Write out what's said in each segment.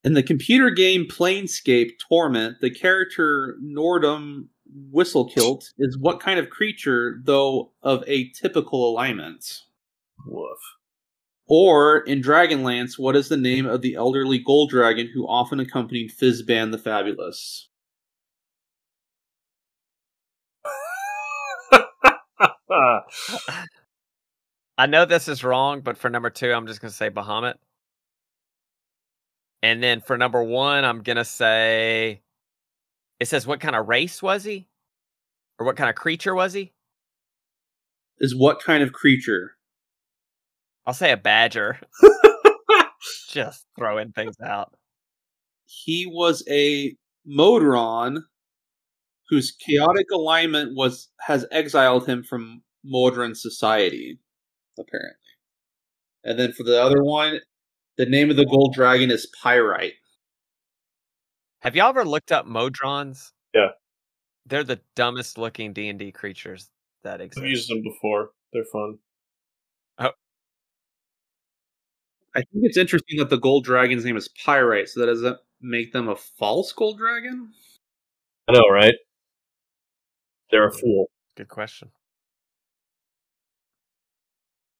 In the computer game Planescape Torment, the character Nordum Whistlekilt is what kind of creature, though of atypical alignment? Woof. Or, in Dragonlance, what is the name of the elderly gold dragon who often accompanied Fizban the Fabulous? I know this is wrong, but for number 2, I'm just going to say Bahamut. And then for number 1, I'm going to say... It says, what kind of race was he? Or what kind of creature was he? Is what kind of creature? I'll say a badger. Just throwing things out. He was a Modron whose chaotic alignment has exiled him from Modron society, apparently. And then for the other one, the name of the gold dragon is Pyrite. Have y'all ever looked up Modrons? Yeah. They're the dumbest looking D&D creatures that exist. I've used them before. They're fun. Oh. I think it's interesting that the gold dragon's name is Pyrite, so that does that make them a false gold dragon? I know, right? They're a fool. Good question.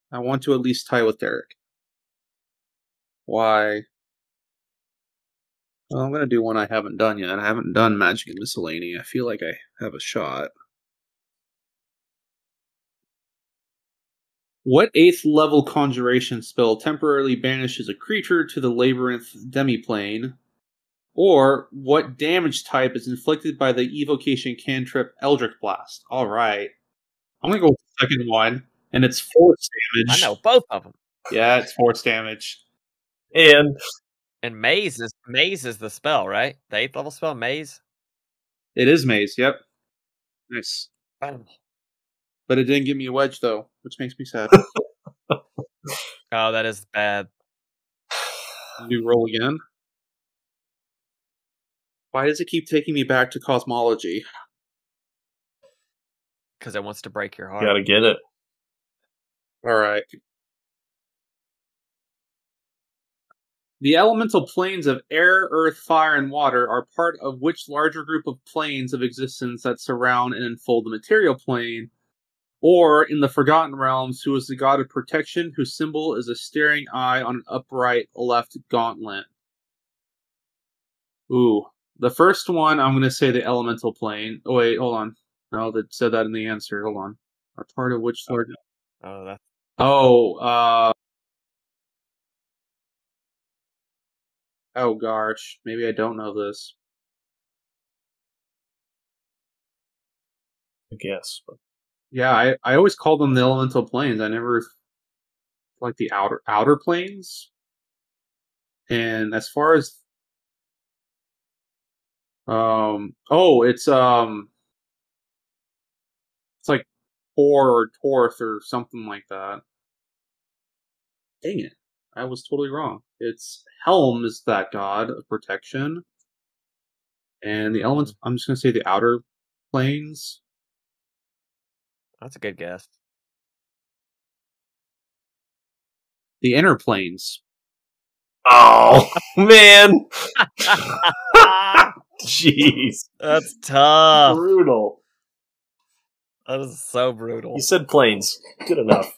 I want to at least tie with Derrick. Why? Well, I'm going to do one I haven't done yet. I haven't done Magic and Miscellany. I feel like I have a shot. What 8th level conjuration spell temporarily banishes a creature to the Labyrinth demiplane? Or what damage type is inflicted by the evocation cantrip Eldritch Blast? Alright. I'm going to go with the second one, and it's force damage. I know both of them. Yeah, it's force damage. And maze is the spell, right? The 8th level spell, maze. It is maze. Yep. Nice. Oh, But it didn't give me a wedge though, which makes me sad. that is bad. Do roll again. Why does it keep taking me back to cosmology? Because it wants to break your heart. Gotta get it. All right. The elemental planes of air, earth, fire, and water are part of which larger group of planes of existence that surround and enfold the material plane? Or, in the Forgotten Realms, who is the god of protection, whose symbol is a staring eye on an upright left gauntlet? Ooh. The first one, I'm going to say the elemental plane. Oh, wait, hold on. No, that said that in the answer. Hold on. Are part of which large... Oh, gosh. Maybe I don't know this. I guess. But... Yeah, I always call them the elemental planes. I never like the outer planes. And as far as it's like Tor or Torth or something like that. Dang it. I was totally wrong. It's Helm is that god of protection. And the elements, I'm just going to say the outer planes. That's a good guess. The inner planes. Oh, man. Jeez. That's tough. Brutal. That is so brutal. You said planes. Good enough.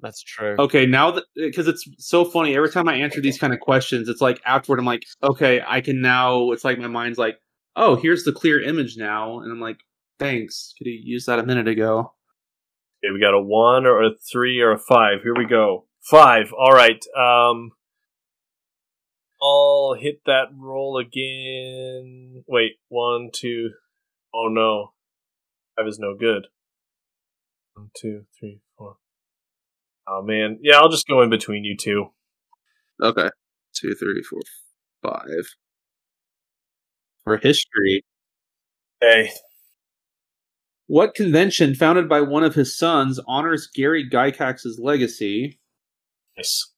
That's true. Okay, now that, because it's so funny, every time I answer these kind of questions, it's like afterward, I'm like, okay, I can now, it's like my mind's like, oh, here's the clear image now. And I'm like, thanks. Could you use that a minute ago? Okay, we got a 1 or a 3 or a 5. Here we go. 5. All right. I'll hit that roll again. Wait, 1, 2. Oh no. 5 is no good. 1, 2, 3, 4. Oh man. Yeah, I'll just go in between you two. Okay. 2, 3, 4, 5. For history. Hey. What convention founded by one of his sons honors Gary Gygax's legacy? Nice.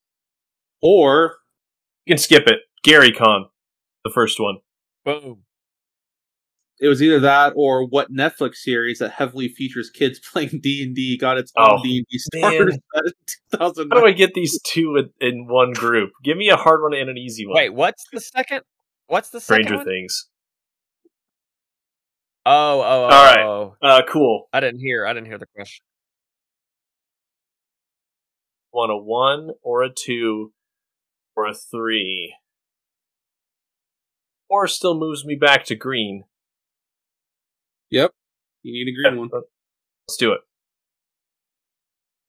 Or You can skip it. Gary Con. The first one. Boom. it was either that or what Netflix series that heavily features kids playing D&D got its own D&D starter set in 2009. How do I get these two in one group? Give me a hard one and an easy one. Wait, what's the second? What's the second Stranger one? Things. Oh. All right. Cool. I didn't hear the question. Want a 1 or a 2 or a 3? Or still moves me back to green. Yep. You need a green one. Let's do it.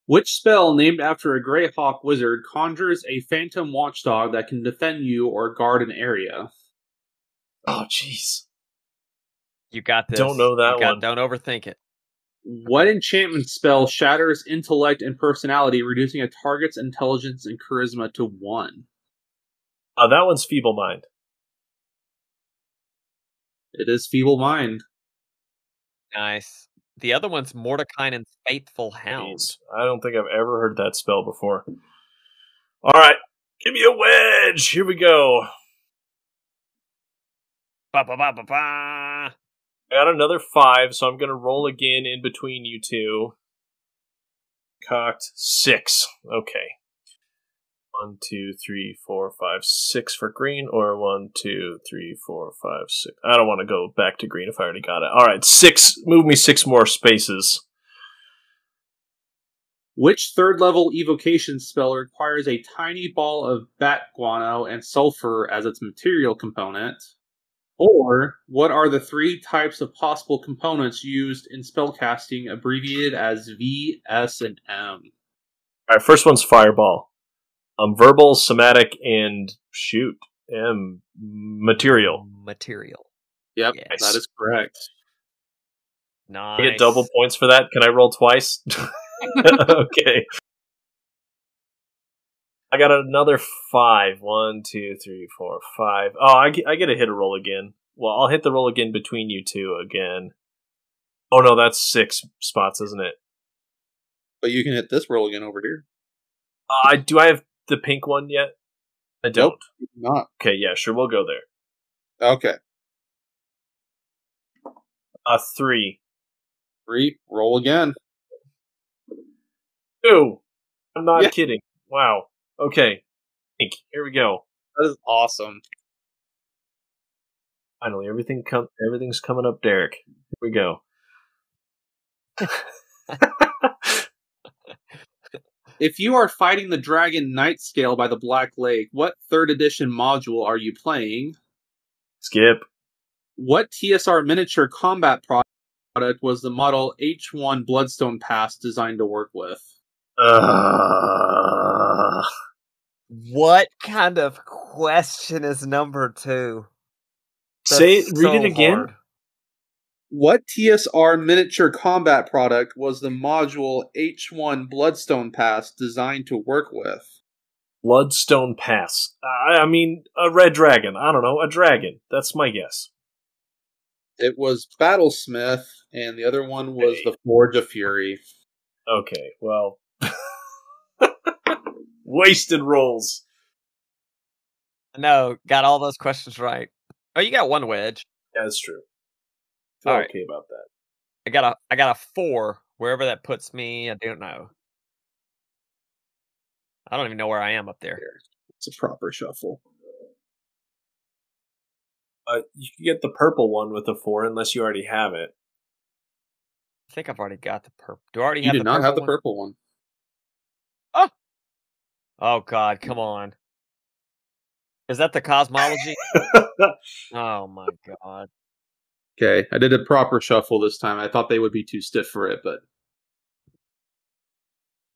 Which spell named after a Greyhawk wizard conjures a phantom watchdog that can defend you or guard an area? Oh, jeez. You got this. Don't know that one. Don't overthink it. What enchantment spell shatters intellect and personality, reducing a target's intelligence and charisma to 1? That one's Feeble Mind. It is Feeble Mind. Nice. The other one's Mordekainen's Faithful Hound. Jeez, I don't think I've ever heard that spell before. All right, give me a wedge. Here we go. Ba ba ba ba ba. I got another 5, so I'm going to roll again in between you two. Cocked. 6. Okay. 1, 2, 3, 4, 5, 6 for green, or 1, 2, 3, 4, 5, 6. I don't want to go back to green if I already got it. All right, 6. Move me 6 more spaces. Which third-level evocation spell requires a tiny ball of bat guano and sulfur as its material component? Or, what are the 3 types of possible components used in spellcasting abbreviated as V, S, and M? All right, first one's Fireball. Verbal, somatic, and shoot. Material. Material. Yep, Yes. that is correct. Nice. I get double points for that? Can I roll twice? Okay. I got another 5. 1, 2, 3, 4, 5. Oh, I get to hit a roll again. Well, I'll hit the roll again between you two again. Oh no, that's 6 spots, isn't it? But you can hit this roll again over here. Do I have the pink one yet? I don't. Nope, you do not. Okay, yeah, sure, we'll go there. Okay. 3. 3, roll again. 2. I'm not Yeah. kidding. Wow. Okay. Pink. Here we go. That is awesome. Finally, everything's coming up, Derek. Here we go. If you are fighting the dragon Nightscale by the Black Lake, what 3rd edition module are you playing? Skip. What TSR miniature combat product was the model H1 Bloodstone Pass designed to work with? What kind of question is number 2? Read it again. Hard. What TSR miniature combat product was the module H1 Bloodstone Pass designed to work with? Bloodstone Pass. I mean, a red dragon. I don't know, a dragon. That's my guess. It was Battlesmith, and the other one was the Forge of Fury. Okay, well. Wasted rolls. No, got all those questions right. Oh, you got 1 wedge. Yeah, that's true. I feel All right. okay about that. I got a 4. Wherever that puts me, I don't know. I don't even know where I am up there. It's a proper shuffle. You can get the purple one with the 4 unless you already have it. I think I've already got the purple. Do I already You have do the not purple have the one? purple one. Oh, God, come on. Is that the cosmology? Oh, my God. Okay, I did a proper shuffle this time. I thought they would be too stiff for it, but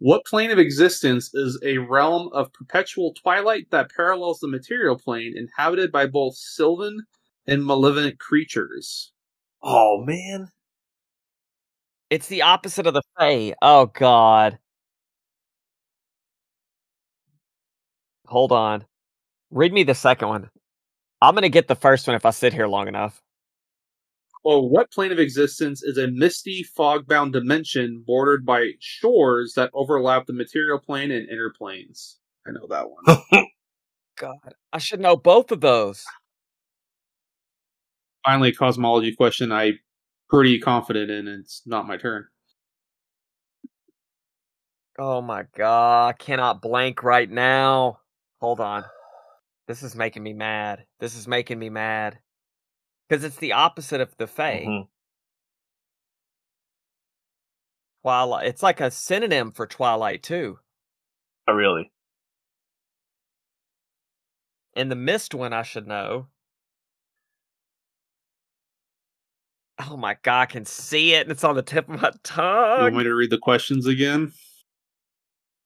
What plane of existence is a realm of perpetual twilight that parallels the material plane, inhabited by both sylvan and malevolent creatures? Oh, man. It's the opposite of the Fae. Oh, God. Hold on. Read me the second one. I'm going to get the first one if I sit here long enough. Well, what plane of existence is a misty, fog-bound dimension bordered by shores that overlap the material plane and inner planes? I know that one. God, I should know both of those. Finally, a cosmology question I'm pretty confident in. It's not my turn. Oh my God, I cannot blank right now. Hold on. This is making me mad. This is making me mad. Because it's the opposite of the Fae. Mm-hmm. Twilight. It's like a synonym for Twilight, too. Oh, really? And the Mist one, I should know. Oh my God, I can see it, and it's on the tip of my tongue. You want me to read the questions again?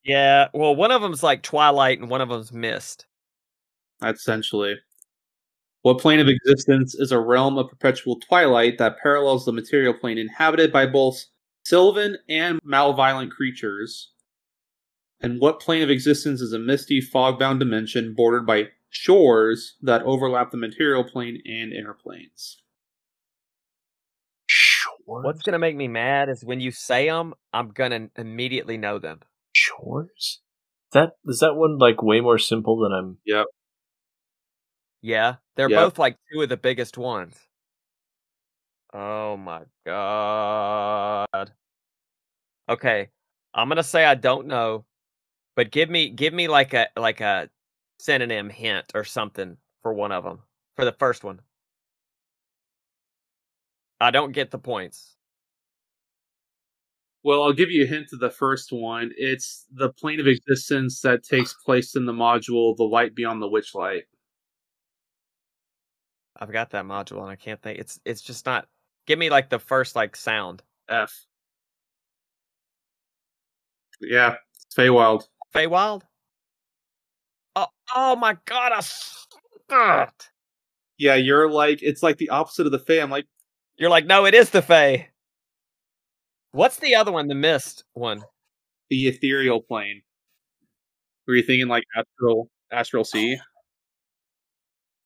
Yeah, well, one of them's like Twilight, and one of them's Mist. Essentially. What plane of existence is a realm of perpetual twilight that parallels the material plane, inhabited by both sylvan and malevolent creatures? And what plane of existence is a misty, fog-bound dimension bordered by shores that overlap the material plane and inner planes? Shores? What's gonna make me mad is when you say them, I'm gonna immediately know them. Shores? Is that one like way more simple than I'm... Yep. Yeah, they're Yep. both like two of the biggest ones. Oh my God. Okay, I'm gonna say I don't know, but give me like a synonym hint or something for one of them. For the first one. I don't get the points. Well, I'll give you a hint to the first one. It's the plane of existence that takes place in the module The Light Beyond the Witchlight. I've got that module and I can't think. It's just not. Give me like the first like sound. F. Yeah, it's Feywild. Feywild? Oh my God! I sucked. Yeah, you're like, it's like the opposite of the Fey. I'm like, You're like, no, it is the Fae. What's the other one? The Mist one. the ethereal plane. Were you thinking like astral sea?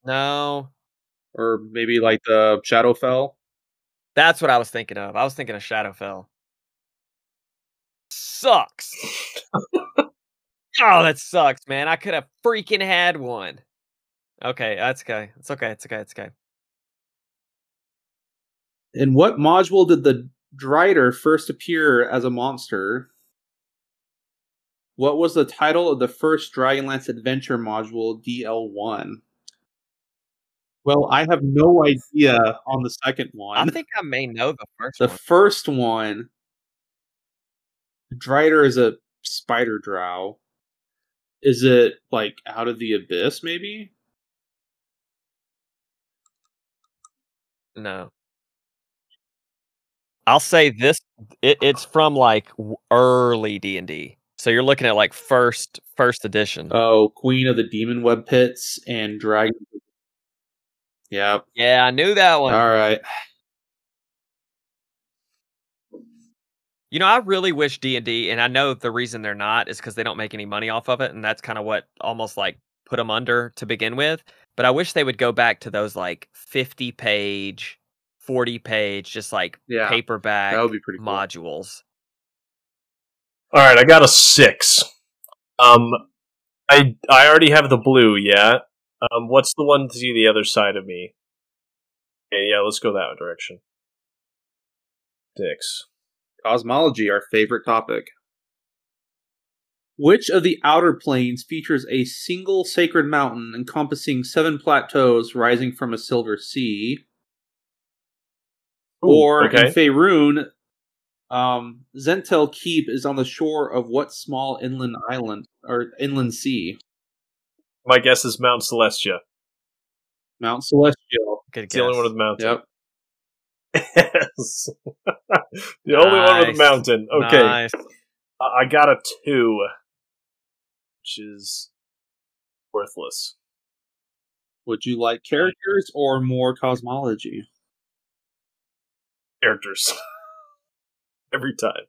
No, Or maybe like the Shadowfell? that's what I was thinking of. I was thinking of Shadowfell. Sucks. Oh, that sucks, man. I could have freaking had one. Okay, that's okay. It's okay. It's okay. It's okay. In what module did the Drider first appear as a monster? What was the title of the first Dragonlance Adventure module, DL1? Well, I have no idea on the second one. I think I may know the first The one. first one, Drider is a spider drow. Is it like Out of the Abyss, maybe? No. I'll say this. It's from like early D&D. So you're looking at like first edition. Oh, Queen of the Demon Web Pits and Dragon. Yep. Yeah, I knew that one. All right. You know, I really wish D&D, and I know the reason they're not is because they don't make any money off of it, and that's kind of what almost like put them under to begin with. But I wish they would go back to those like 50-page, 40-page, just like paperback that would be pretty cool. modules. All right, I got a 6. I already have the blue. Yeah. What's the one to the other side of me? Okay, yeah, let's go that direction. 6. Cosmology, our favorite topic. Which of the outer planes features a single sacred mountain encompassing 7 plateaus rising from a silver sea? Ooh, or okay. in Faerun, Zentel Keep is on the shore of what small inland island or inland sea? My guess is Mount Celestia. Mount Celestial. Good It's the only one with a mountain. Yep. Yes. The only one with a mountain. Okay. Nice. I got a 2, which is worthless. Would you like characters or more cosmology? Characters. Every time.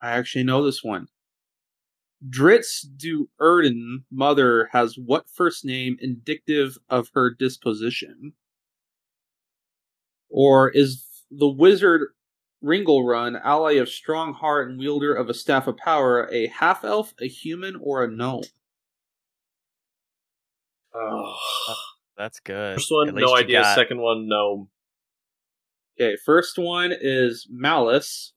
I actually know this one. Dritz du Erden mother has what first name indicative of her disposition? Or is the wizard Ringelrun, ally of strong heart and wielder of a staff of power, a half-elf, a human, or a gnome? Oh. That's good. First one, no idea. Second one, no. Okay, first one is Malice.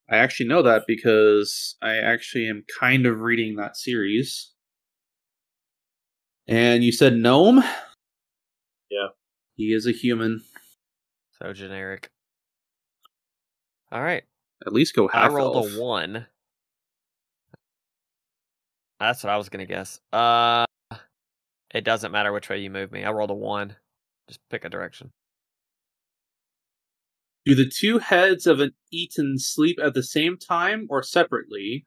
I actually know that because I actually am kind of reading that series. And you said gnome? Yeah. He is a human. So generic. All right. At least go half I rolled elf. a 1. That's what I was going to guess. It doesn't matter which way you move me. I rolled a 1. Just pick a direction. Do the two heads of an Eton sleep at the same time or separately?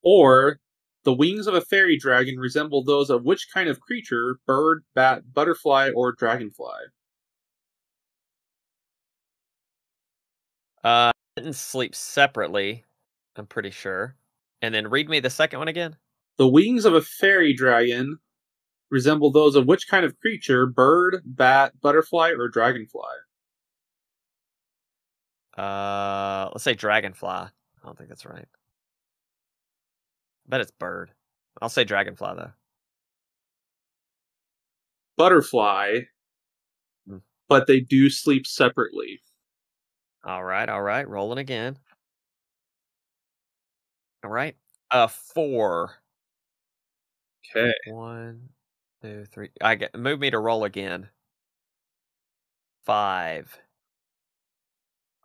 Or the wings of a fairy dragon resemble those of which kind of creature? Bird, bat, butterfly, or dragonfly? Didn't sleep separately, I'm pretty sure. And then read me the second one again. The wings of a fairy dragon resemble those of which kind of creature? Bird, bat, butterfly, or dragonfly? Let's say dragonfly. I don't think that's right. I bet it's bird. I'll say dragonfly though. Butterfly, but they do sleep separately. All right. Rolling again. All right. 4. Okay. 1, 2, 3. Move me to roll again. 5.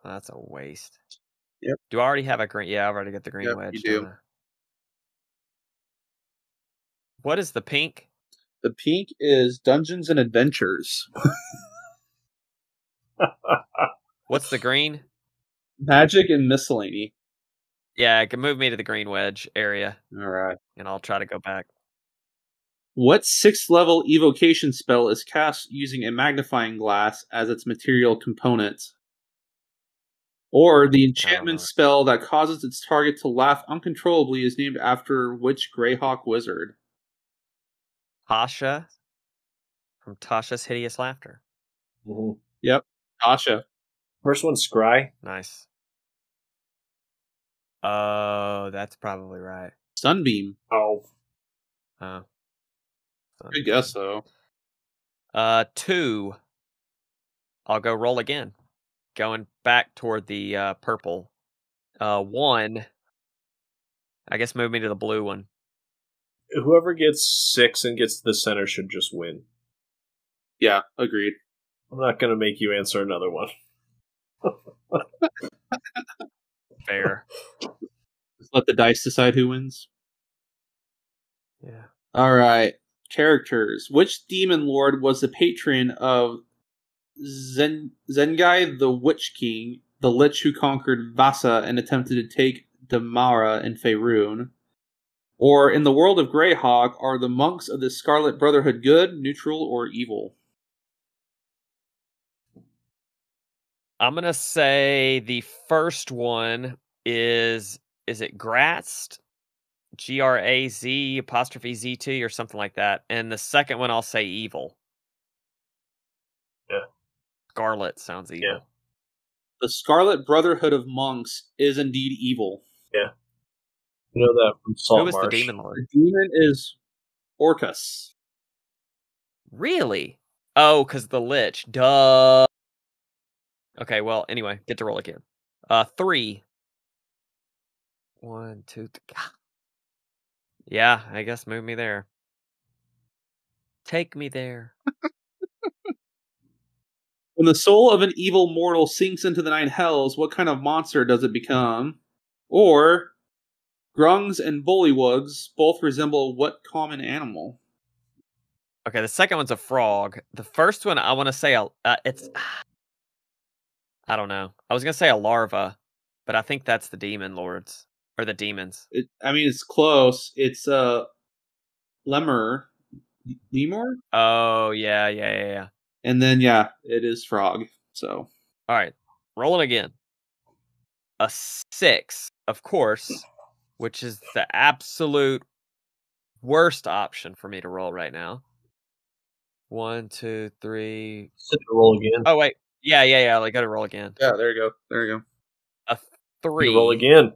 Oh, that's a waste. Yep. Do I already have a green? Yeah, I've already got the green wedge. You do. What is the pink? The pink is Dungeons and Adventures. What's the green? Magic and Miscellany. Yeah, it can move me to the green wedge area. All right. And I'll try to go back. What 6th level evocation spell is cast using a magnifying glass as its material component? Or the enchantment spell that causes its target to laugh uncontrollably is named after which Greyhawk wizard? Tasha from Tasha's Hideous Laughter. Mm-hmm. Yep, Tasha. First one's Scry. Nice. Oh, that's probably right. Sunbeam. Oh. Good guess, though. 2. I'll go roll again. Going back toward the purple. 1. I guess move me to the blue one. Whoever gets 6 and gets to the center should just win. Yeah, agreed. I'm not going to make you answer another one. Fair. Just let the dice decide who wins. Yeah. All right. Characters. Which demon lord was the patron of Zengai the Witch King, the lich who conquered Vasa and attempted to take Damara and Faerun? Or in the world of Greyhawk, are the monks of the Scarlet Brotherhood good, neutral, or evil? I'm going to say the first one is it Gratz? Graz apostrophe Z2 or something like that. And the second one I'll say evil. Yeah. Scarlet sounds evil. Yeah. The Scarlet Brotherhood of Monks is indeed evil. Yeah. You know that from Salt Who is Marsh. the demon lord? The demon is Orcus. Really? Oh, because the lich. Duh. Okay, well, anyway, get to roll again. 3. 1, 2, 3. Yeah, I guess move me there. Take me there. When the soul of an evil mortal sinks into the 9 hells, what kind of monster does it become? Or, grungs and bullywugs both resemble what common animal? Okay, the second one's a frog. The first one, I want to say it's... I don't know. I was gonna say a larva, but I think that's the demon lords or the demons. It's close. It's lemur, lemur, Oh yeah. and then yeah, it is frog. So All right, rolling again. A 6, of course, which is the absolute worst option for me to roll right now. 1, 2, 3. Sit to roll again. Oh wait, yeah. I got to roll again. yeah, there you go. A You 3. roll again.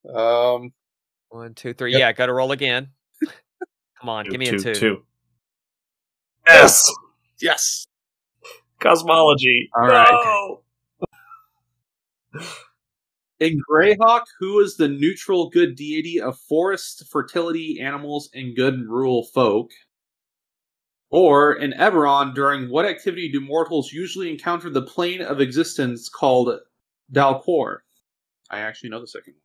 1, 2, 3. Yep. Yeah, got to roll again. Come on, give me a 2. 2. Yes. Yes. Cosmology. All no! right. In Greyhawk, who is the neutral good deity of forest, fertility, animals, and good rural folk? Or in Eberron, during what activity do mortals usually encounter the plane of existence called Dalcor? I actually know the second one.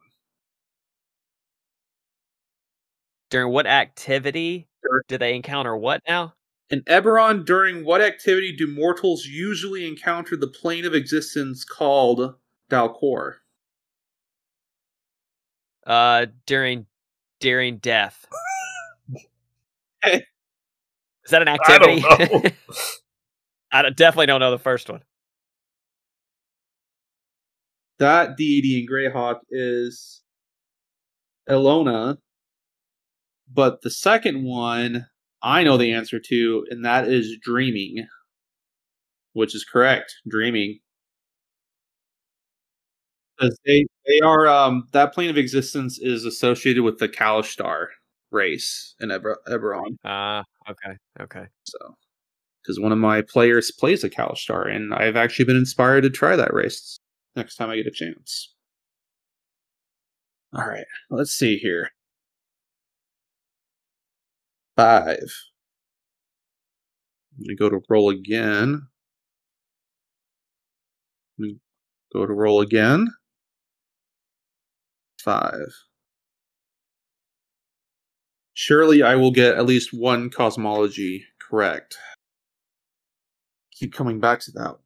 During what activity do they encounter what now? In Eberron, during what activity do mortals usually encounter the plane of existence called Dalcor? During death. Hey. Is that an activity? I don't know. I definitely don't know the first one. That deity in Greyhawk is Elona, but the second one I know the answer to, and that is dreaming, which is correct. Dreaming, because they are that plane of existence is associated with the Kalishtar race in Eberron. Okay. So, because one of my players plays a Kalishtar, and I've actually been inspired to try that race next time I get a chance. All right, let's see here. 5. I'm going to go to roll again. 5. Surely I will get at least one cosmology correct. Keep coming back to that one.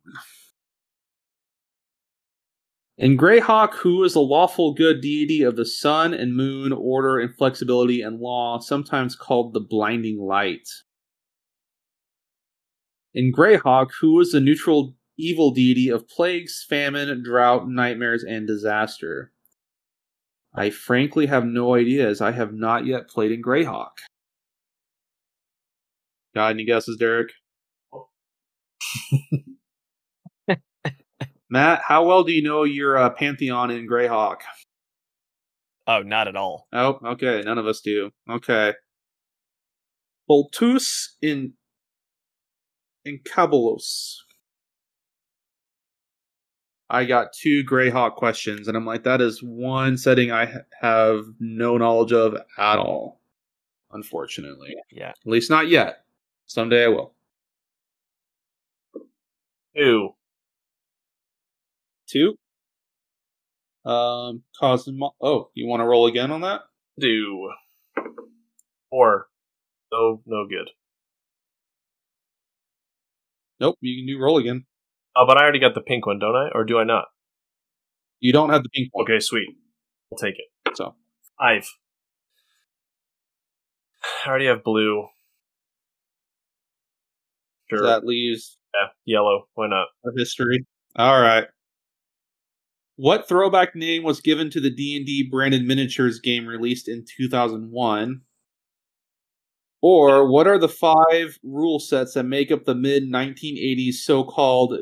In Greyhawk, who is a lawful good deity of the sun and moon, order, inflexibility, and law, sometimes called the blinding light? In Greyhawk, who is the neutral evil deity of plagues, famine, drought, nightmares, and disaster? I frankly have no idea, as I have not yet played in Greyhawk. Got any guesses, Derek? Matt, how well do you know your Pantheon in Greyhawk? Oh, not at all. Oh, okay. None of us do. Okay. Boltus in Cabolos. I got 2 Greyhawk questions, and I'm like, that is one setting I have no knowledge of at all. Unfortunately. Yeah. At least not yet. Someday I will. 2. 2. Oh, you want to roll again on that? Do 4. No good. Nope, you can do roll again. Oh, but I already got the pink one, don't I? Or do I not? You don't have the pink one. Okay, sweet. I'll take it. So 5. I already have blue. Sure. that leaves Yellow. Why not? a history. All right. What throwback name was given to the D&D branded miniatures game released in 2001? Or what are the 5 rule sets that make up the mid-1980s so-called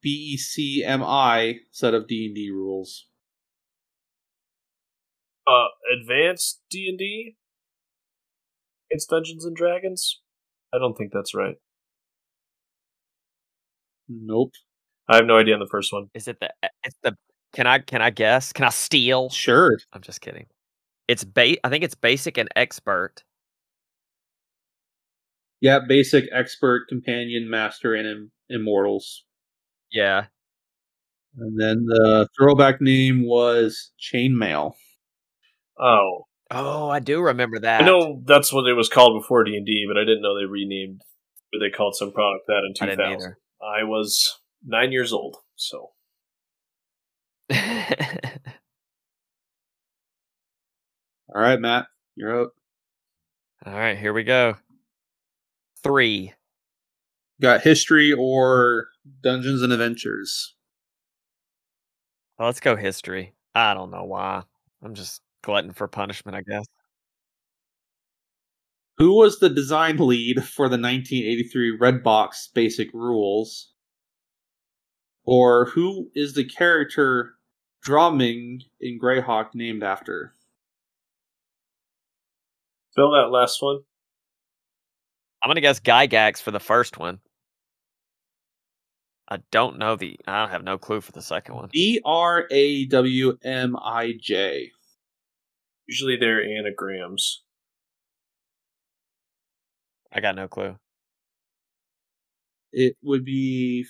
BECMI set of D&D rules? Advanced D&D? It's Dungeons and Dragons? I don't think that's right. Nope. I have no idea on the first one. Is it the Can I guess? Can I steal? Sure. I'm just kidding. I think it's basic and expert. Yeah, basic, expert, companion, master, and immortals. Yeah. And then the throwback name was Chainmail. Oh. Oh, I do remember that. I know that's what it was called before D&D, but I didn't know they renamed, or they called some product that in 2000. I didn't either. I was 9 years old, so. All right, Matt, you're up. All right, here we go. 3. Got history or Dungeons and Adventures? Well, let's go history. I don't know why. I'm just glutton for punishment, I guess. Who was the design lead for the 1983 Redbox Basic Rules? Or who is the character drumming in Greyhawk named after? Spell that last one. I'm going to guess Gygax for the first one. I have no clue for the second one. Drawmij. Usually they're anagrams. I got no clue. It would be,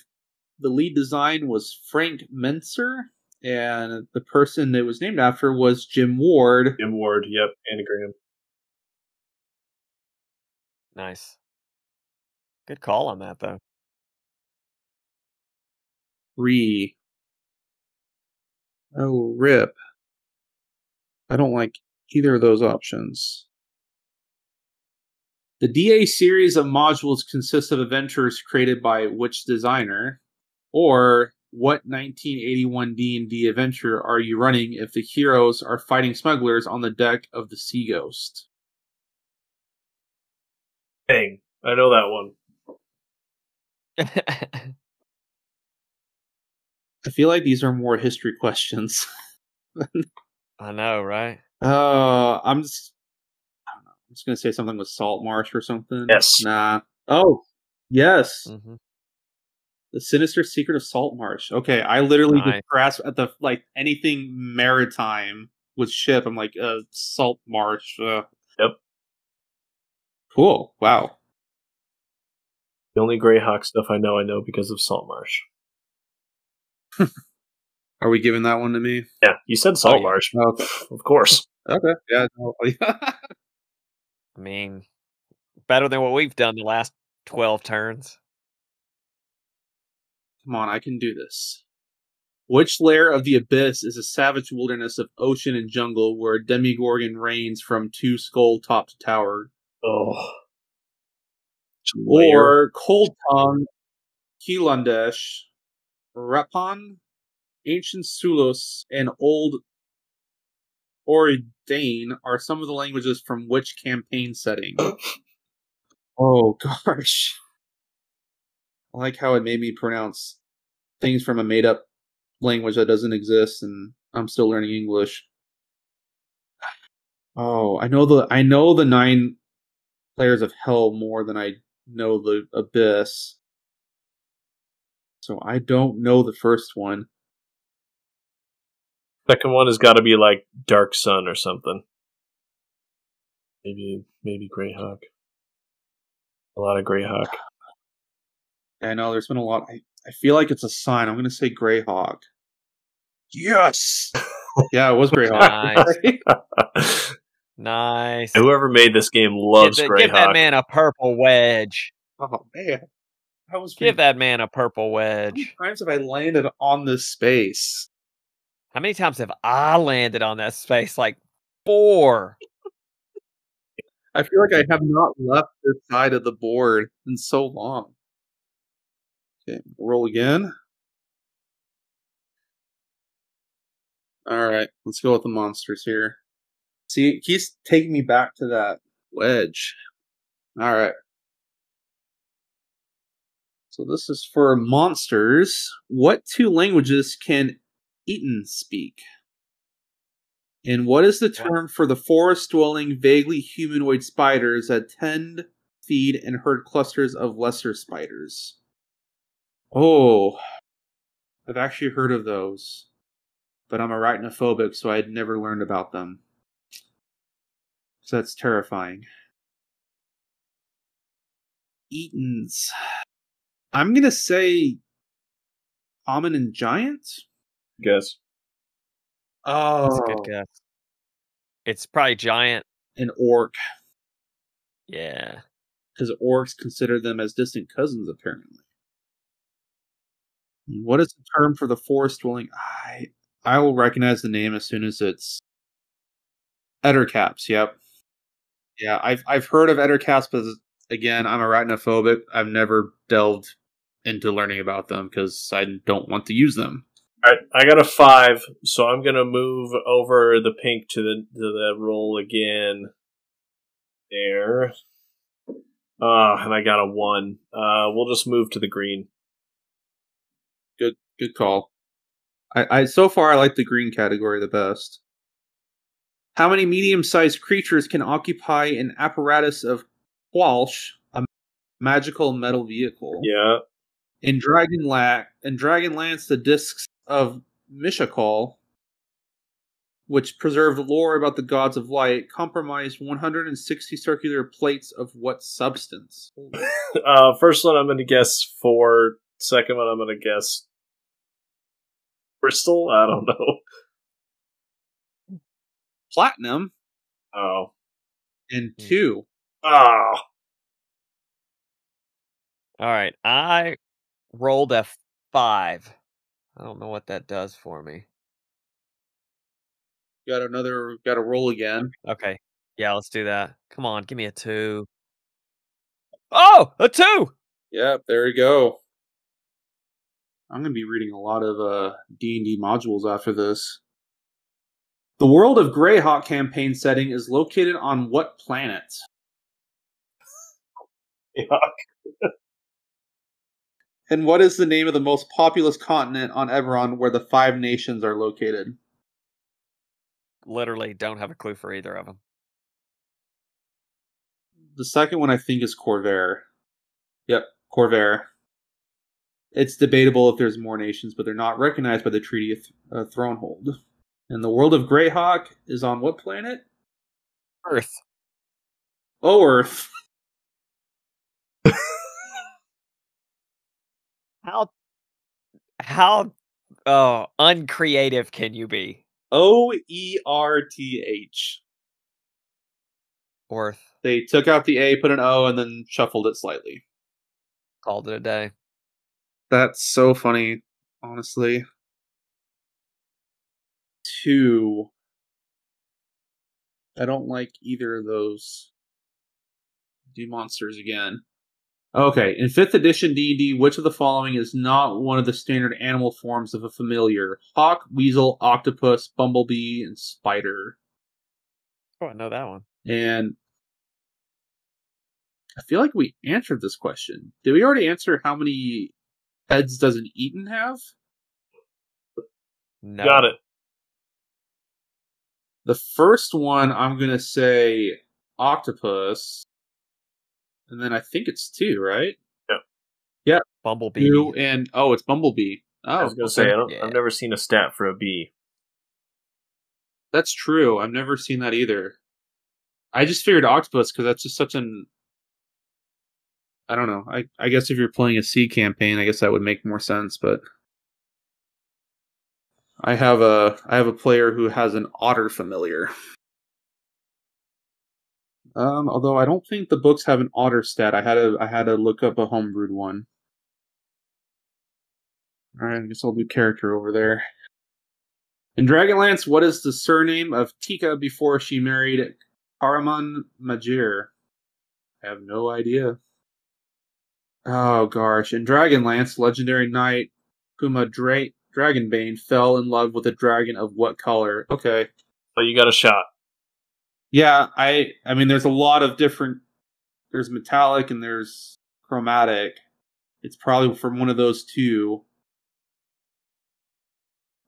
the lead design was Frank Menser, and the person it was named after was Jim Ward. Jim Ward, yep, anagram. Nice. Good call on that, though. 3. Oh, rip. I don't like either of those options. The DA series of modules consists of adventures created by which designer? Or what 1981 D&D adventure are you running if the heroes are fighting smugglers on the deck of the Sea Ghost? Dang, I know that one. I feel like these are more history questions. I know, right? I'm just going to say something with Salt Marsh or something. Yes. Nah. Oh, yes. Mm-hmm. The Sinister Secret of Salt Marsh. Okay, I literally Nice. just grasped at the, like, anything maritime with ship. I'm like, Salt Marsh. Yep. Cool. Wow. The only Greyhawk stuff I know because of Saltmarsh. Are we giving that one to me? Yeah, you said Saltmarsh. Yeah. Okay. Of course. Okay. Yeah. I mean, better than what we've done the last 12 turns. Come on, I can do this. Which layer of the abyss is a savage wilderness of ocean and jungle where a demigorgon reigns from two skull top to tower? Oh. Or Cold Tongue, Keelandesh, Rapan, Ancient Sulos, and Old Oridane are some of the languages from which campaign setting? Oh, gosh. I like how it made me pronounce things from a made-up language that doesn't exist, and I'm still learning English. Oh, I know the 9 layers of hell more than I know the abyss. So I don't know the first one. Second one has got to be like Dark Sun or something. Maybe Greyhawk. A lot of Greyhawk. I know there's been a lot. I feel like it's a sign. I'm going to say Greyhawk. Yes! Yeah, it was Greyhawk. Nice. Nice. Whoever made this game loves Greyhawk. Give that man a purple wedge. Oh, man. Give that man a purple wedge. How many times have I landed on this space? How many times have I landed on that space? Like 4. I feel like I have not left this side of the board in so long. Okay, roll again. Alright, let's go with the monsters here. See, it keeps taking me back to that wedge. Alright. So this is for monsters. What 2 languages can Eaton speak? And what is the term for the forest-dwelling, vaguely humanoid spiders that tend, feed, and herd clusters of lesser spiders? Oh, I've actually heard of those. But I'm arachnophobic, so I'd never learned about them. So that's terrifying. Eatons. I'm going to say common and giant? Guess. Oh. That's a good guess. It's probably giant. An orc. Yeah. Because orcs consider them as distant cousins, apparently. What is the term for the forest dwelling? I will recognize the name as soon as it's Ettercaps. Yep. Yeah, I've heard of Ettercaps, but again, I'm arachnophobic. I've never delved into learning about them because I don't want to use them. All right, I got a 5, so I'm gonna move over the pink to the roll again. There. And I got a 1. We'll just move to the green. Good call. I so far I like the green category the best. How many medium-sized creatures can occupy an apparatus of Qualsh, a magical metal vehicle? Yeah. In Dragonlance, the discs of Mishakal, which preserved lore about the gods of light, comprised 160 circular plates of what substance? First one I'm going to guess 4. Second one I'm going to guess crystal? I don't know. Platinum. Oh. And 2. Oh. Alright, I rolled a 5. I don't know what that does for me. Got to roll again. Okay. Yeah, let's do that. Come on, give me a 2. Oh, a 2! Yep, there we go. I'm going to be reading a lot of D&D modules after this. The World of Greyhawk campaign setting is located on what planet? Yuck. And what is the name of the most populous continent on Eberron where the 5 nations are located? Literally don't have a clue for either of them. The second one I think is Corvair. Yep, Corvair. It's debatable if there's more nations, but they're not recognized by the Treaty of Thronehold. And the World of Greyhawk is on what planet? Earth. Oh, Earth. How uncreative can you be? Oerth. Earth. They took out the A, put an O, and then shuffled it slightly. Called it a day. That's so funny, honestly. 2. I don't like either of those. Do monsters again. Okay, in 5th edition D&D, which of the following is not one of the standard animal forms of a familiar? Hawk, weasel, octopus, bumblebee, and spider. Oh, I know that one. And I feel like we answered this question. Did we already answer how many heads does an Eaton have? No. Got it. The first one, I'm going to say octopus. And then I think it's 2, right? Yep. Yeah. Bumblebee. 2 and... Oh, it's bumblebee. Oh, I was going to say, I've never seen a stat for a bee. That's true. I've never seen that either. I just figured octopus because that's just such an... I don't know. I guess if you're playing a sea campaign, I guess that would make more sense, but... I have a player who has an otter familiar. Although I don't think the books have an otter stat. I had to look up a homebrewed one. Alright, I guess I'll do character over there. In Dragonlance, what is the surname of Tika before she married Karaman Majir? I have no idea. Oh gosh. In Dragonlance, legendary knight Kuma Dragonbane fell in love with a dragon of what color? Okay. But you got a shot. Yeah, I mean there's a lot of different... There's metallic and there's chromatic. It's probably from one of those 2.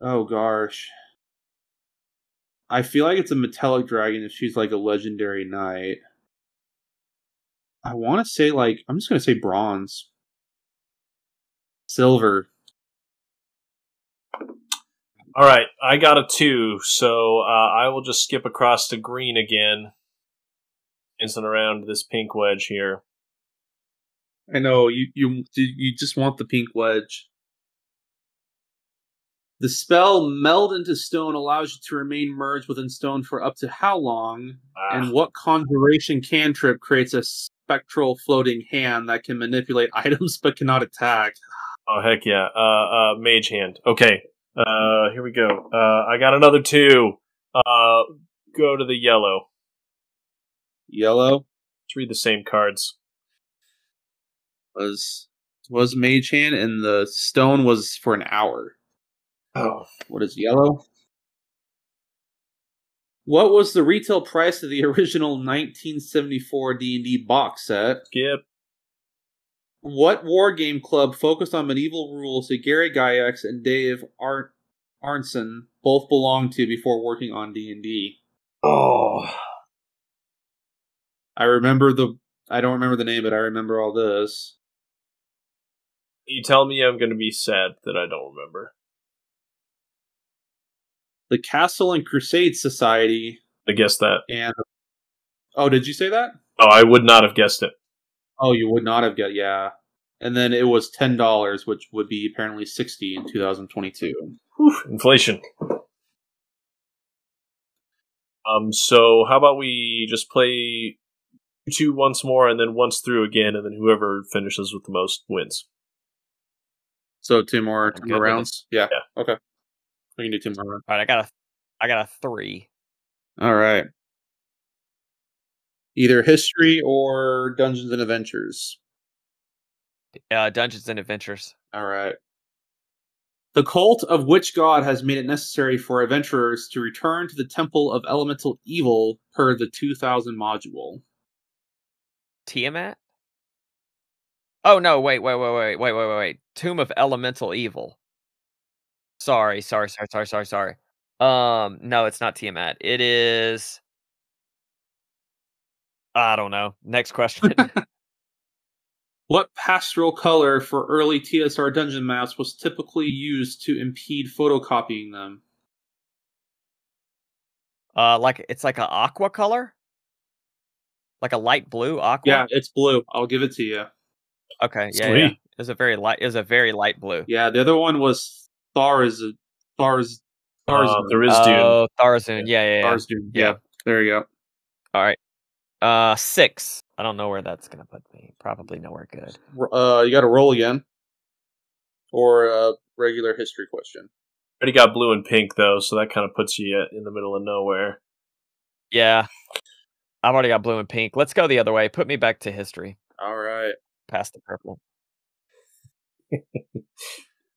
Oh gosh. I feel like it's a metallic dragon if she's like a legendary knight. I want to say I'm just going to say bronze. Silver. All right, I got a 2, so I will just skip across to green again. Dancing around this pink wedge here. I know, you just want the pink wedge. The spell Meld into Stone allows you to remain merged within stone for up to how long? And what conjuration cantrip creates a spectral floating hand that can manipulate items but cannot attack? Oh, heck yeah. Mage hand. Okay. Here we go. I got another 2. Go to the yellow. Yellow Let's read the same cards. was Mage Hand, and the stone was for an hour. Oh. What is yellow? What was the retail price of the original 1974 D&D box set? Skip. What war game club focused on medieval rules did Gary Gygax and Dave Arnson both belong to before working on D&D? Oh. I don't remember the name, but I remember all this. You tell me I'm going to be sad that I don't remember. The Castle and Crusade Society. I guessed that. And oh, did you say that? Oh, I would not have guessed it. Oh, you would not have got, yeah. And then it was $10, which would be apparently $60 in 2022. Whew, inflation. So how about we just play 2 once more and then once through again, and then whoever finishes with the most wins. So two more rounds? Yeah. Okay. We can do 2 more rounds. All right, I got a 3. All right. Either history or Dungeons and Adventures. Dungeons and Adventures. All right. The cult of which god has made it necessary for adventurers to return to the Temple of Elemental Evil per the 2000 module? Tiamat? Oh no! Wait! Tomb of Elemental Evil. Sorry. No, it's not Tiamat. It is. I don't know. Next question. What pastoral color for early TSR dungeon maps was typically used to impede photocopying them? It's like an aqua color, like a light blue aqua. Yeah, it's blue. I'll give it to you. Okay, yeah, Sweet. yeah. It was a very light blue. Yeah, the other one was Tharzun. Oh, Tharzun. Yeah. Tharzun. Yeah, there you go. All right. 6. I don't know where that's gonna put me. Probably nowhere good. You got to roll again, or a regular history question. Already got blue and pink though, so that kind of puts you in the middle of nowhere. Yeah, I've already got blue and pink. Let's go the other way. Put me back to history. All right. Past the purple.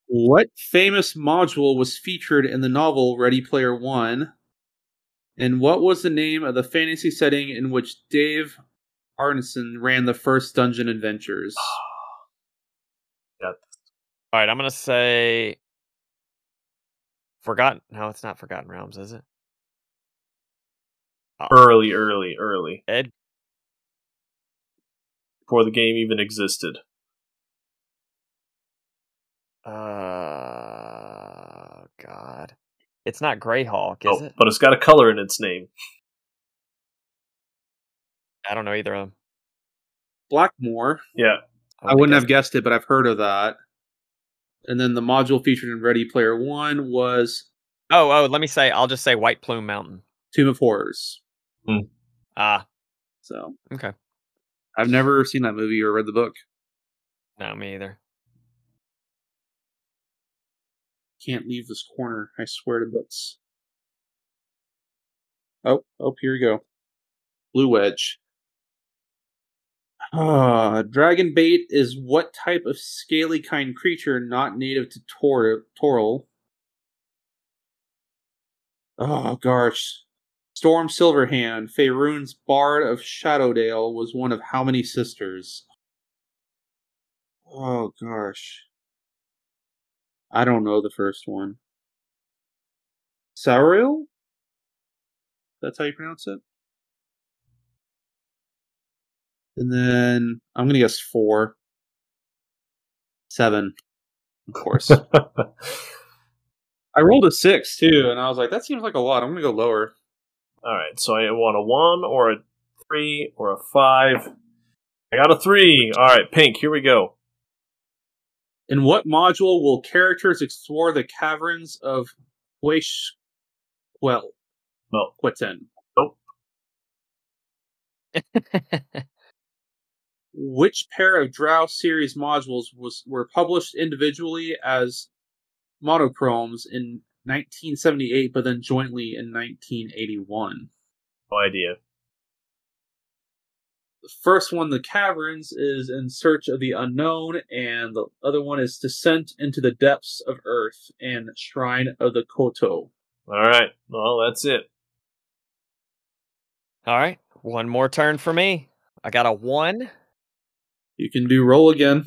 What famous module was featured in the novel Ready Player One? And what was the name of the fantasy setting in which Dave Arneson ran the first dungeon adventures? Yeah. All right, I'm gonna say Forgotten. No, it's not Forgotten Realms, is it? Oh. Early. Ed. Before the game even existed. God. It's not Greyhawk, is it? But it's got a color in its name. I don't know either of them. Blackmoor. Yeah. I wouldn't have guessed it, but I've heard of that. And then the module featured in Ready Player One was... let me say, I'll just say White Plume Mountain. Tomb of Horrors. So. Okay. I've never seen that movie or read the book. No, me either. Can't leave this corner, I swear to books. Oh, here you go. Blue wedge. Dragon bait is what type of scaly kind creature not native to Toril? Oh, gosh. Storm Silverhand, Faerun's Bard of Shadowdale, was one of how many sisters? Oh, gosh. I don't know the first one. Sauril? That's how you pronounce it? And then I'm going to guess 4. 7. Of course. I rolled a 6 too, and I was like, that seems like a lot. I'm going to go lower. Alright, so I want a 1 or a 3 or a 5. I got a 3. Alright, pink, here we go. In what module will characters explore the caverns of Queten? Nope. Which pair of Drow series modules were published individually as monochromes in 1978, but then jointly in 1981? No idea. The first one, The Caverns, is In Search of the Unknown, and the other one is Descent into the Depths of Earth and Shrine of the Koto. All right. Well, that's it. All right. One more turn for me. I got a 1. You can do roll again.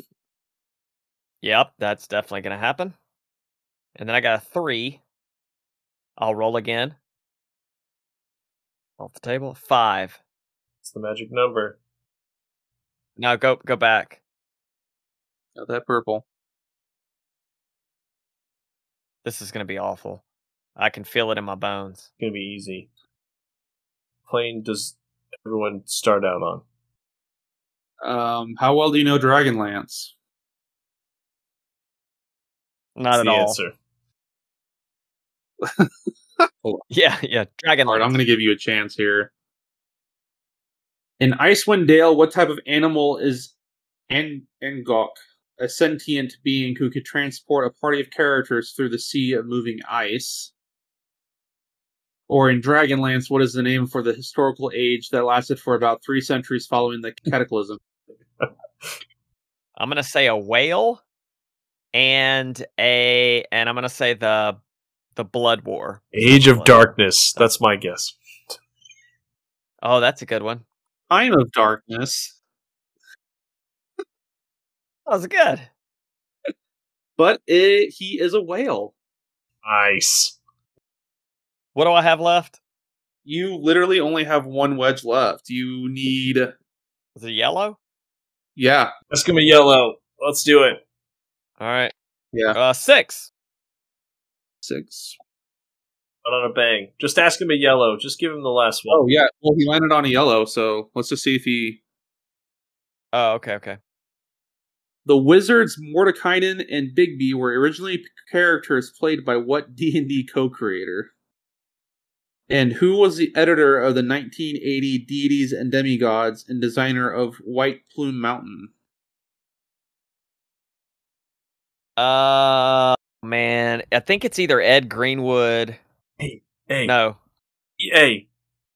Yep, that's definitely going to happen. And then I got a 3. I'll roll again. Off the table. 5. It's the magic number. Now go back. Got that purple. This is going to be awful. I can feel it in my bones. It's going to be easy. Plane does everyone start out on? How well do you know Dragonlance? Not That's at the all. answer. Yeah, Dragonlance. Alright, I'm going to give you a chance here. In Icewind Dale, what type of animal is Ngok, a sentient being who could transport a party of characters through the sea of moving ice? Or in Dragonlance, what is the name for the historical age that lasted for about 3 centuries following the Cataclysm? I'm going to say a whale and I'm going to say the Blood War. Age of Darkness. That's my guess. Oh, that's a good one. Time of Darkness. That was good. But he is a whale. Nice. What do I have left? You literally only have 1 wedge left. You need... Is it yellow? Yeah. That's going to be yellow. Let's do it. All right. Yeah. 6. 6. But on a bang. Just ask him a yellow. Just give him the last one. Oh, yeah. Well, he landed on a yellow, so let's just see if he... Oh, okay. The wizards Mordekainen and Bigby were originally characters played by what D&D co-creator? And who was the editor of the 1980 Deities and Demigods and designer of White Plume Mountain? Man, I think it's either Ed Greenwood. Hey. No. Hey.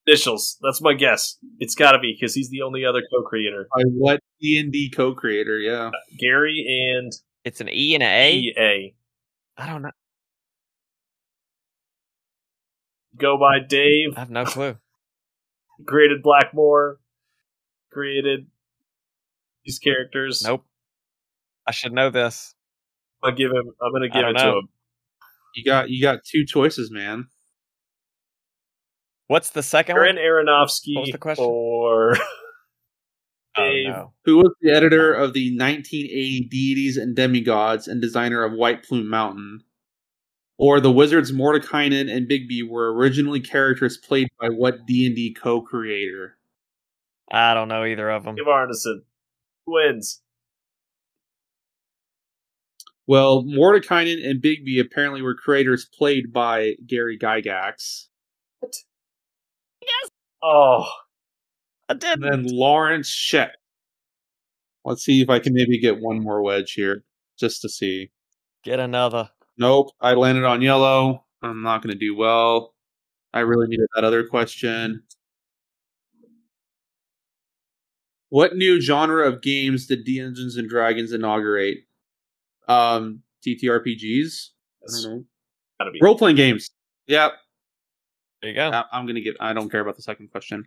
Initials. That's my guess. It's got to be because he's the only other co-creator. By what D&D co-creator? Yeah. Gary and It's an E and an A? EA. I don't know. Go by Dave. I have no clue. Created Blackmore. Created these characters. Nope. I should know this. I'm gonna give it to him. You got 2 choices, man. What's the second Aaron one? Aronofsky What was the question? or Dave. No. Who was the editor of the 1980 Deities and Demigods and designer of White Plume Mountain? Or the wizards Mordekainen and Bigby were originally characters played by what D&D co-creator? I don't know either of them. Give Arneson. Who wins? Well, Mordekainen and Bigby apparently were creators played by Gary Gygax. What? Yes. Oh, I did. And then Lawrence Scheck. Let's see if I can maybe get one more wedge here, just to see. Get another. Nope, I landed on yellow. I'm not going to do well. I really needed that other question. What new genre of games did Dungeons and Dragons inaugurate? TTRPGs? I don't know. gotta be. Role-playing games. Yep. There you go. I'm going to get... I don't care about the second question.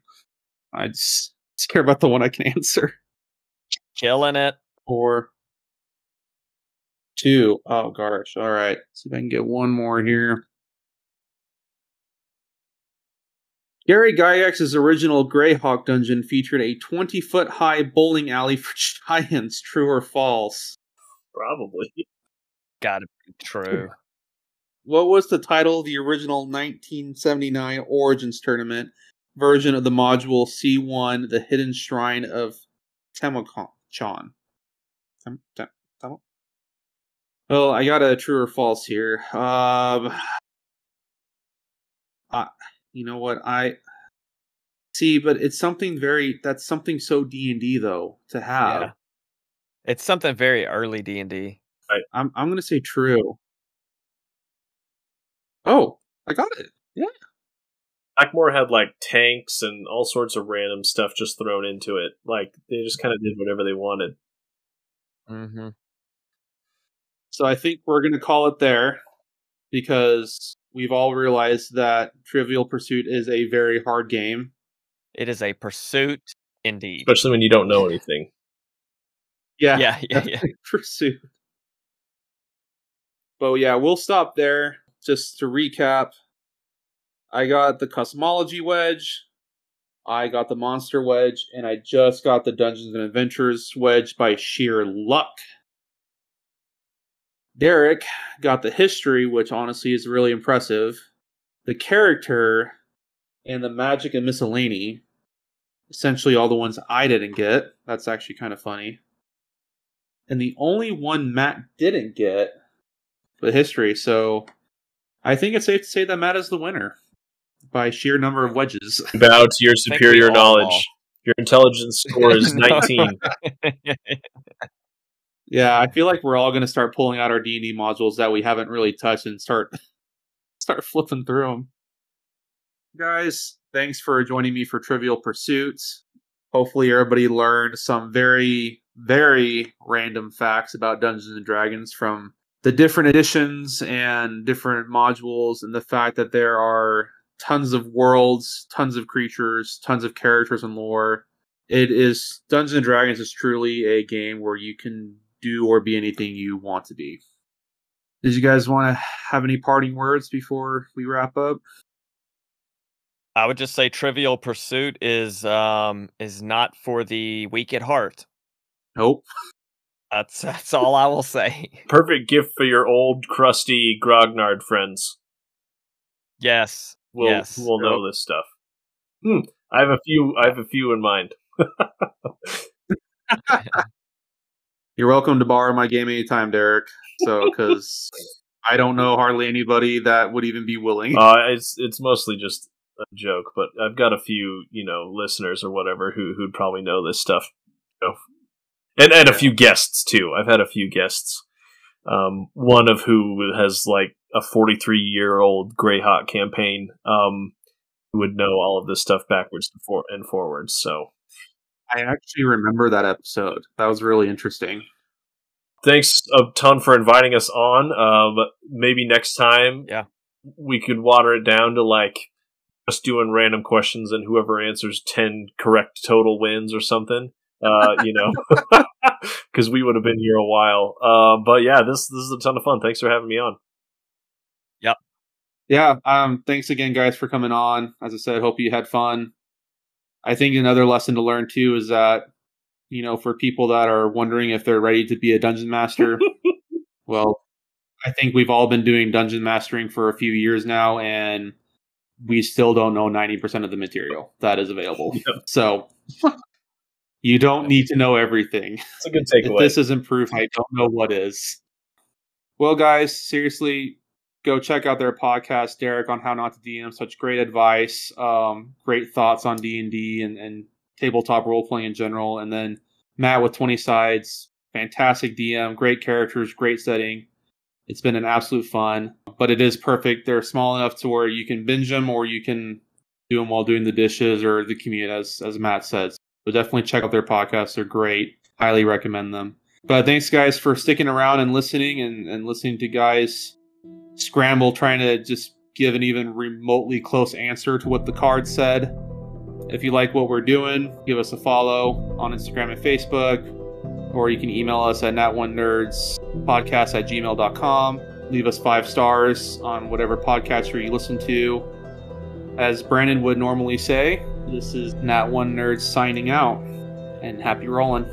I just care about the one I can answer. Killing it. 4, 2. Oh, gosh. All right. See if I can get one more here. Gary Gygax's original Greyhawk dungeon featured a 20-foot high bowling alley for giants. True or false? Probably. Gotta be true. What was the title of the original 1979 Origins Tournament version of the module C1, The Hidden Shrine of Temochan? Well, I got a true or false here. You know what? See, but it's something that's something so D&D though to have. Yeah. It's something very early D&D. I'm gonna say true. Oh, I got it. Yeah. Blackmore had like tanks and all sorts of random stuff just thrown into it. Like they just kind of did whatever they wanted. Mm-hmm. So I think we're gonna call it there because we've all realized that Trivial Pursuit is a very hard game. It is a pursuit, indeed. Especially when you don't know anything. Yeah. Pursuit. But yeah, we'll stop there. Just to recap, I got the Cosmology Wedge, I got the Monster Wedge, and I just got the Dungeons and Adventures Wedge by sheer luck. Derrick got the History, which honestly is really impressive, the Character, and the Magic and Miscellany. Essentially all the ones I didn't get. That's actually kind of funny. And the only one Matt didn't get, the History, so I think it's safe to say that Matt is the winner by sheer number of wedges. Bow to your superior knowledge. Your intelligence score is 19. Yeah, I feel like we're all going to start pulling out our D&D modules that we haven't really touched and start flipping through them. Guys, thanks for joining me for Trivial Pursuits. Hopefully everybody learned some very, very random facts about Dungeons & Dragons from the different editions and different modules, and the fact that there are tons of worlds, tons of creatures, tons of characters and lore. Dungeons & Dragons is truly a game where you can do or be anything you want to be. Did you guys want to have any parting words before we wrap up? I would just say Trivial Pursuit is not for the weak at heart. Nope. That's all I will say. Perfect gift for your old, crusty Grognard friends. Yes. Who will know this stuff. I have a few in mind. You're welcome to borrow my game anytime, Derrick. So, because I don't know hardly anybody that would even be willing. It's mostly just a joke, but I've got a few, listeners or whatever who'd probably know this stuff. And a few guests too. I've had a few guests. One of who has like a 43-year-old Greyhawk campaign. Who would know all of this stuff backwards and forwards. So I actually remember that episode. That was really interesting. Thanks a ton for inviting us on. Maybe next time, we could water it down to like just doing random questions, and whoever answers 10 correct total wins or something. Because we would have been here a while. But yeah, this is a ton of fun. Thanks for having me on. Yep. Yeah. Thanks again, guys, for coming on. As I said, hope you had fun. I think another lesson to learn too is that, for people that are wondering if they're ready to be a dungeon master, well, I think we've all been doing dungeon mastering for a few years now, and we still don't know 90% of the material that is available. Yep. So you don't need to know everything. It's a good takeaway. If this isn't proof, I don't know what is. Well, guys, seriously, go check out their podcast, Derrick on How Not to DM. Such great advice, great thoughts on D&D and tabletop role-playing in general. And then Matt with 20 Sides, fantastic DM, great characters, great setting. It's been an absolute fun, but it is perfect. They're small enough to where you can binge them or you can do them while doing the dishes or the commute, as Matt said. So definitely check out their podcasts. They're great. Highly recommend them. But thanks, guys, for sticking around and listening and listening to guys scramble trying to just give an even remotely close answer to what the card said. If you like what we're doing, give us a follow on Instagram and Facebook, or you can email us at nat1nerdspodcast@gmail.com. Leave us 5 stars on whatever podcaster you listen to. As Brandon would normally say, this is Nat1 Nerds signing out, and happy rolling.